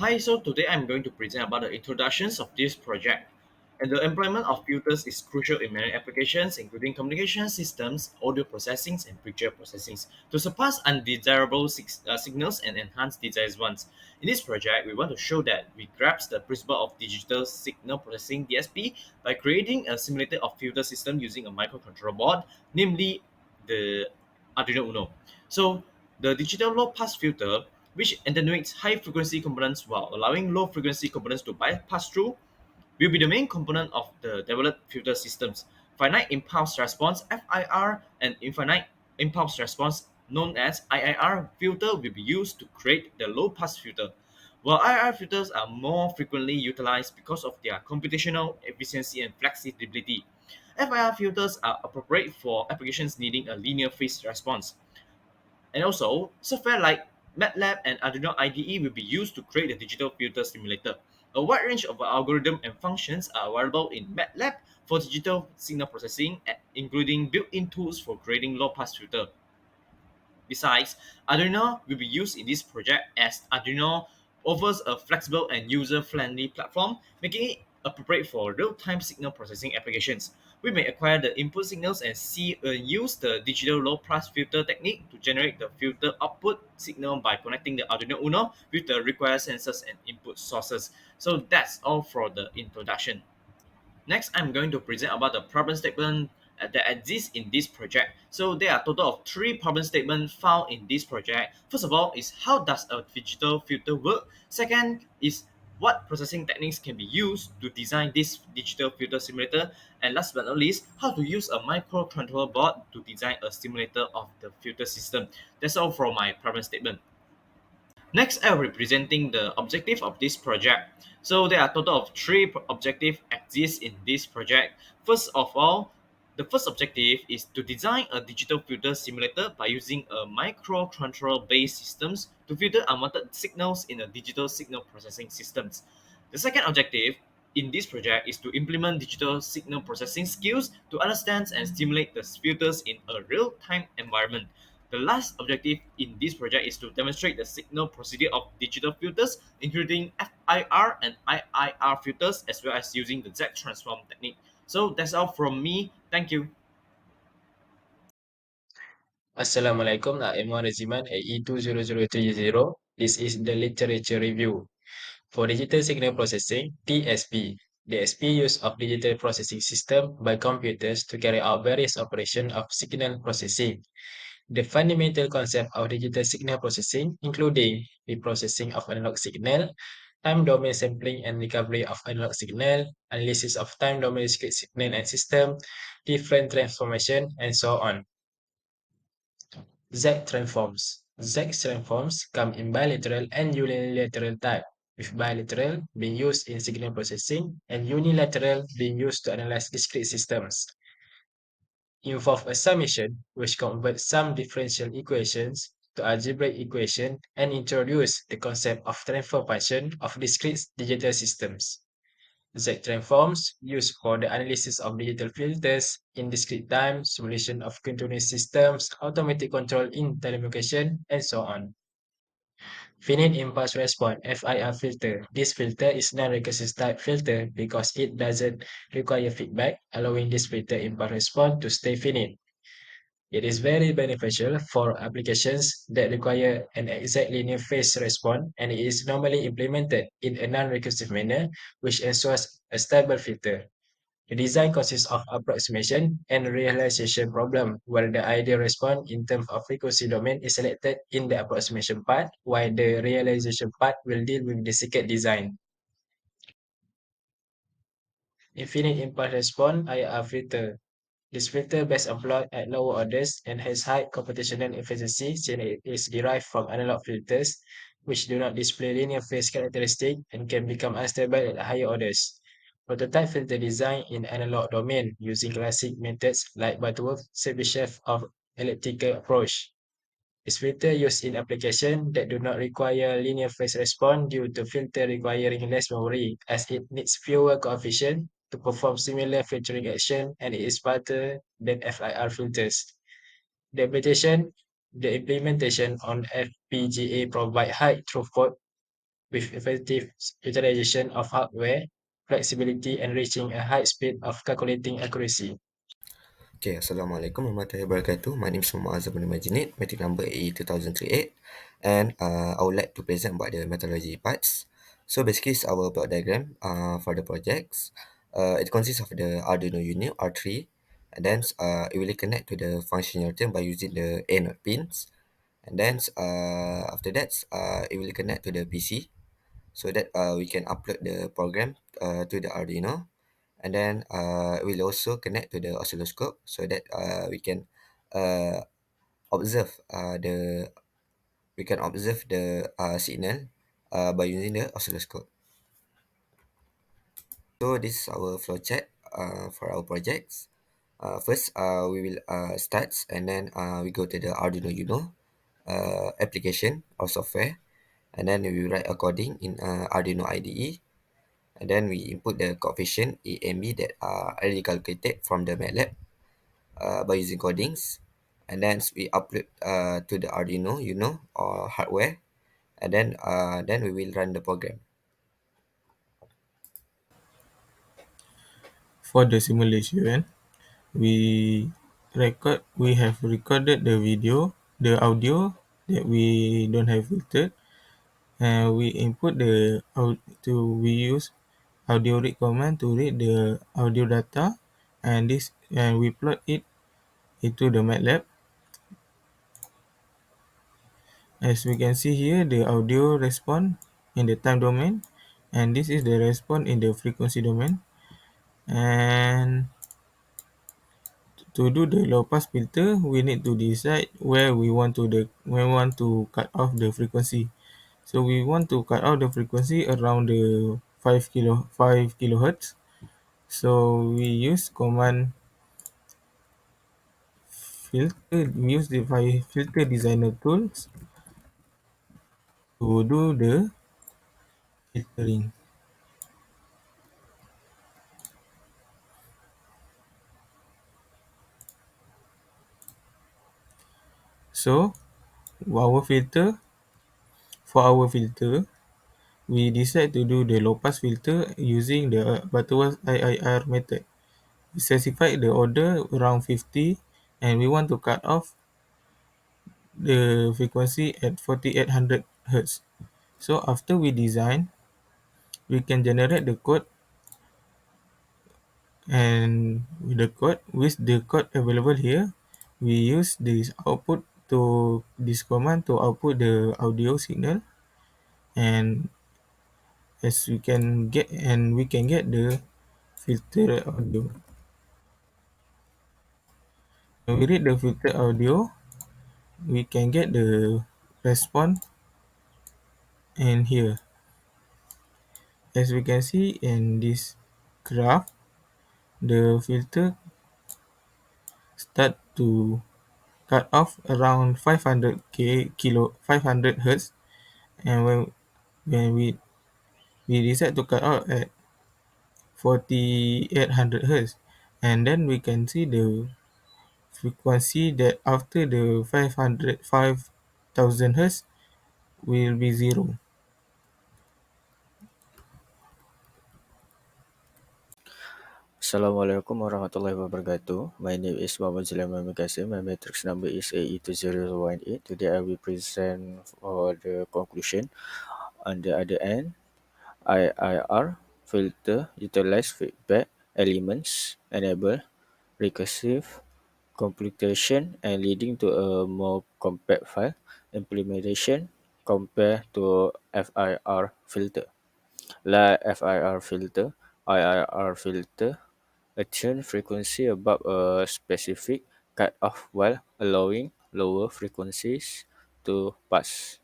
Hi, so today I'm going to present about the introductions of this project. And the employment of filters is crucial in many applications, including communication systems, audio processing, and picture processing, to surpass undesirable signals and enhance desired ones. In this project, we want to show that we grasp the principle of digital signal processing (DSP) by creating a simulator of filter system using a microcontroller board, namely the Arduino Uno. So the digital low pass filter, which attenuates high frequency components while allowing low frequency components to bypass through, will be the main component of the developed filter systems. Finite impulse response (FIR) and infinite impulse response known as IIR filter will be used to create the low pass filter. While IIR filters are more frequently utilized because of their computational efficiency and flexibility, FIR filters are appropriate for applications needing a linear phase response. And also, software like MATLAB and Arduino IDE will be used to create a digital filter simulator. A wide range of algorithms and functions are available in MATLAB for digital signal processing, including built-in tools for creating low-pass filter. Besides, Arduino will be used in this project as Arduino offers a flexible and user-friendly platform, making it appropriate for real-time signal processing applications. We may acquire the input signals and use the digital low-pass filter technique to generate the filter output signal by connecting the Arduino Uno with the required sensors and input sources. So that's all for the introduction. Next, I'm going to present about the problem statement that exists in this project. So there are a total of three problem statements found in this project. First of all is how does a digital filter work? Second is what processing techniques can be used to design this digital filter simulator? And last but not least, how to use a microcontroller board to design a simulator of the filter system. That's all from my problem statement. Next, I will be presenting the objective of this project. So there are a total of three objectives exist in this project. First of all, the first objective is to design a digital filter simulator by using a microcontroller-based systems to filter unwanted signals in a digital signal processing systems. The second objective in this project is to implement digital signal processing skills to understand and stimulate the filters in a real-time environment. The last objective in this project is to demonstrate the signal procedure of digital filters, including FIR and IIR filters, as well as using the Z transform technique. So that's all from me. Thank you. Assalamualaikum, I'm Reziman, AE20030. This is the literature review. For digital signal processing, DSP. DSP use of digital processing system by computers to carry out various operations of signal processing. The fundamental concept of digital signal processing, including the processing of analog signal, time domain sampling and recovery of analog signal, analysis of time domain discrete signal and system, different transformation, and so on. Z transforms. Z transforms come in bilateral and unilateral type, with bilateral being used in signal processing and unilateral being used to analyze discrete systems. Involve a summation which converts some differential equations to algebraic equation and introduce the concept of transfer function of discrete digital systems. Z transforms used for the analysis of digital filters in discrete time, simulation of continuous systems, automatic control in telecommunication, and so on. Finite impulse response (FIR) filter. This filter is non-recursive type filter because it doesn't require feedback, allowing this filter impulse response to stay finite. It is very beneficial for applications that require an exact linear phase response, and it is normally implemented in a non-recursive manner, which ensures a stable filter. The design consists of approximation and realization problem, where the ideal response in terms of frequency domain is selected in the approximation part, while the realization part will deal with the circuit design. Infinite impulse response IR filter. This filter best employed at lower orders and has high computational efficiency since it is derived from analog filters, which do not display linear phase characteristics and can become unstable at higher orders. Prototype filter design in analog domain using classic methods like Butterworth, Chebyshev of elliptical approach. This filter used in applications that do not require linear phase response due to filter requiring less memory, as it needs fewer coefficients to perform similar filtering action and it is faster than FIR filters. The implementation on FPGA provide high throughput with effective utilization of hardware, flexibility, and reaching a high speed of calculating accuracy. Okay, Assalamualaikum warahmatullahi wabarakatuh. My name is Muhammad Azhabun Majid, metric number AE2038, and I would like to present about the methodology parts. So basically, it's our block diagram for the projects. It consists of the Arduino Uno R3, and then it will connect to the function generator by using the A node pins, and then after that, it will connect to the PC so that we can upload the program to the Arduino, and then we'll also connect to the oscilloscope so that uh, observe the we can observe the signal by using the oscilloscope. So this is our flowchart for our projects. First, we will start, and then we go to the Arduino Uno application or software, and then we write a coding in Arduino IDE, and then we input the coefficient A and B that are already calculated from the MATLAB by using codings, and then we upload to the Arduino Uno or hardware, and then we will run the program. For the simulation, we have recorded the video, the audio that we don't have filtered, and we input we use audio read command to read the audio data, and we plot it into the MATLAB. As we can see here, the audio response in the time domain, and this is the response in the frequency domain. And to do the low pass filter, we need to decide where we want to cut off the frequency. So we want to cut off the frequency around the 5 kilohertz. So we use command filter. We use the filter designer tools to do the filtering. So our filter for our filter, we decide to do the low pass filter using the Butterworth IIR method. We specify the order around 50, and we want to cut off the frequency at 4800 Hz. So after we design, we can generate the code, and with the code available here, we use this command to output the audio signal, and we can get the filter audio. When we read the filter audio, we can get the response in here. As we can see in this graph, the filter start to cut off around 500 hertz, and when we decide to cut out at 4800 hertz, and then we can see the frequency that after the 5000 hertz will be zero. Assalamualaikum warahmatullahi wabarakatuh. My name is Muhammad Sulaiman Mikasim. My matrix number is AE2018. Today I will present for the conclusion. On the other end, IIR filter utilize feedback elements, enable recursive computation and leading to a more compact file implementation compared to FIR filter. Like FIR filter, IIR filter attune frequency above a specific cutoff while allowing lower frequencies to pass.